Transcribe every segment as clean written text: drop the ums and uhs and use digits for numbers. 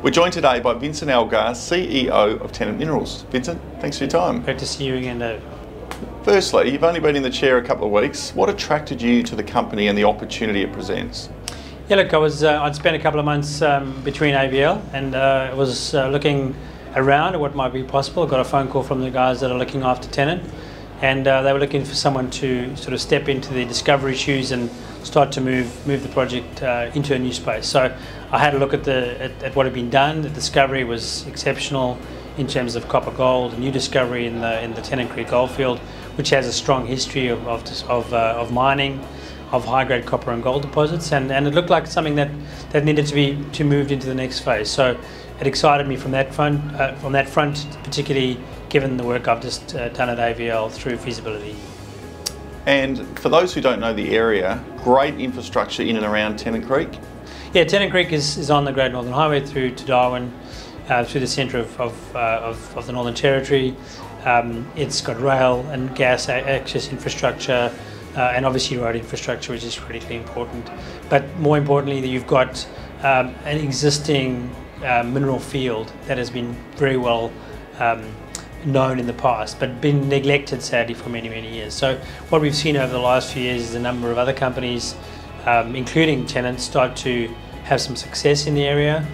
We're joined today by Vincent Algar, CEO of Tennant Minerals. Vincent, thanks for your time. Great to see you again, Dave. Firstly, you've only been in the chair a couple of weeks. What attracted you to the company and the opportunity it presents? Yeah, look, I'd spent a couple of months between AVL and I was looking around at what might be possible. I got a phone call from the guys that are looking after Tennant, and they were looking for someone to sort of step into the discovery shoes and start to move the project into a new space. So I had a look at what had been done. The discovery was exceptional in terms of copper gold, a new discovery in the Tennant Creek goldfield, which has a strong history of mining of high-grade copper and gold deposits, and it looked like something that needed to be moved into the next phase. So it excited me from that front, particularly given the work I've just done at AVL through feasibility. And for those who don't know the area, great infrastructure in and around Tennant Creek. Yeah, Tennant Creek is on the Great Northern Highway through to Darwin, through the centre of the Northern Territory. It's got rail and gas access infrastructure, and obviously road infrastructure, which is critically important. But more importantly, you've got an existing mineral field that has been very well known in the past, but been neglected sadly for many years. So what we've seen over the last few years is a number of other companies, including Tennant, start to have some success in the area.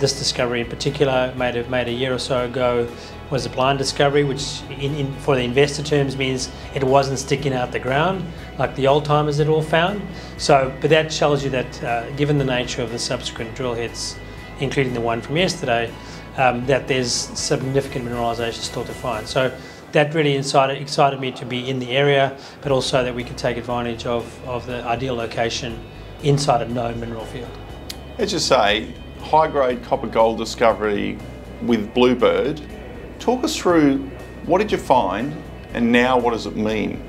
This discovery in particular, made a year or so ago, was a blind discovery, which for the investor terms means it wasn't sticking out the ground like the old timers had all found. So, but that tells you that given the nature of the subsequent drill hits, including the one from yesterday, that there's significant mineralisation still to find. So that really excited me to be in the area, but also that we could take advantage of the ideal location inside a known mineral field. Let's just say, high-grade copper gold discovery with Bluebird. Talk us through, what did you find, and now what does it mean?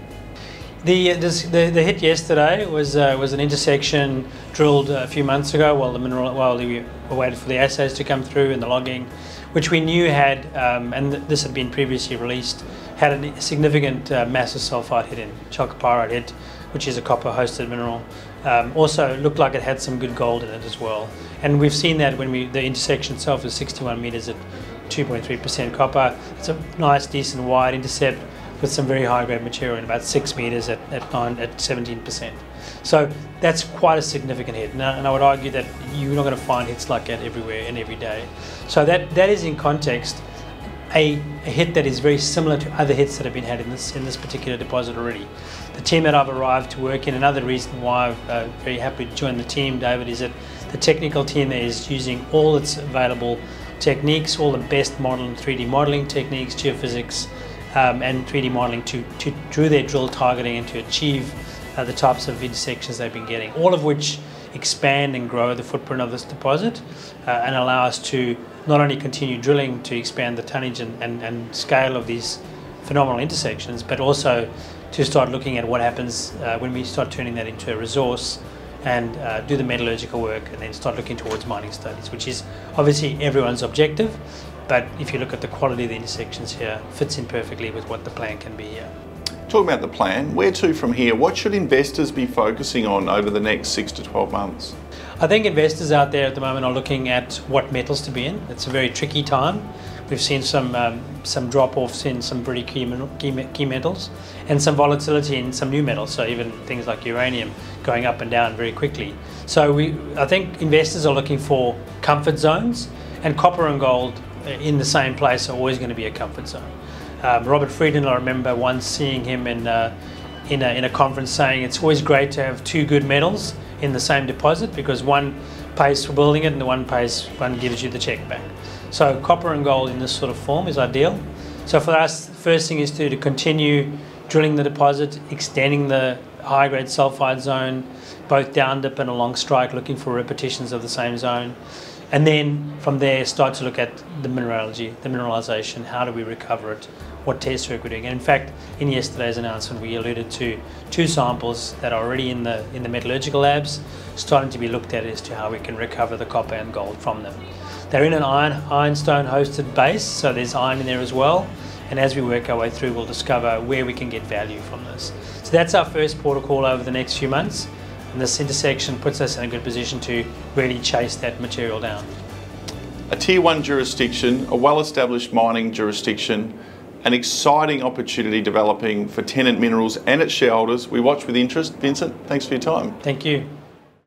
The hit yesterday was an intersection drilled a few months ago while we were waiting for the assays to come through and the logging, which we knew had, and this had been previously released, had a significant massive sulfide hit in, chalcopyrite hit, which is a copper-hosted mineral. Also looked like it had some good gold in it as well. And we've seen that when the intersection itself is 61 metres at 2.3% copper. It's a nice, decent, wide intercept with some very high-grade material in about 6 metres at 17%. So that's quite a significant hit. And I would argue that you're not going to find hits like that everywhere and every day. So that is in context a hit that is very similar to other hits that have been had in this particular deposit already. The team that I've arrived to work in, another reason why I'm very happy to join the team, David, is that the technical team there is using all its available techniques, all the best model and 3D modelling techniques, geophysics, and 3D modelling to do their drill targeting and to achieve the types of intersections they've been getting, all of which expand and grow the footprint of this deposit and allow us to not only continue drilling to expand the tonnage and scale of these phenomenal intersections, but also to start looking at what happens when we start turning that into a resource and do the metallurgical work and then start looking towards mining studies, which is obviously everyone's objective. But if you look at the quality of the intersections here, fits in perfectly with what the plan can be here. Talk about the plan. Where to from here? What should investors be focusing on over the next 6 to 12 months? I think investors out there at the moment are looking at what metals to be in. It's a very tricky time. We've seen some drop-offs in some pretty key metals and some volatility in some new metals, so even things like uranium going up and down very quickly. So I think investors are looking for comfort zones, and copper and gold in the same place are always going to be a comfort zone. Robert Friedland, I remember once seeing him in a conference saying it's always great to have two good metals in the same deposit because one pays for building it and the one gives you the check back. So copper and gold in this sort of form is ideal. So for us, the first thing is to continue drilling the deposit, extending the high-grade sulfide zone, both down dip and along strike, looking for repetitions of the same zone. And then from there start to look at the mineralogy, the mineralisation, how do we recover it, what test work we're doing. And in fact, in yesterday's announcement we alluded to 2 samples that are already in the metallurgical labs, starting to be looked at as to how we can recover the copper and gold from them. They're in an ironstone hosted base, so there's iron in there as well. And as we work our way through, we'll discover where we can get value from this. So that's our first port of call over the next few months. And this intersection puts us in a good position to really chase that material down. A Tier 1 jurisdiction, a well-established mining jurisdiction, an exciting opportunity developing for Tennant Minerals and its shareholders. We watch with interest. Vincent, thanks for your time. Thank you.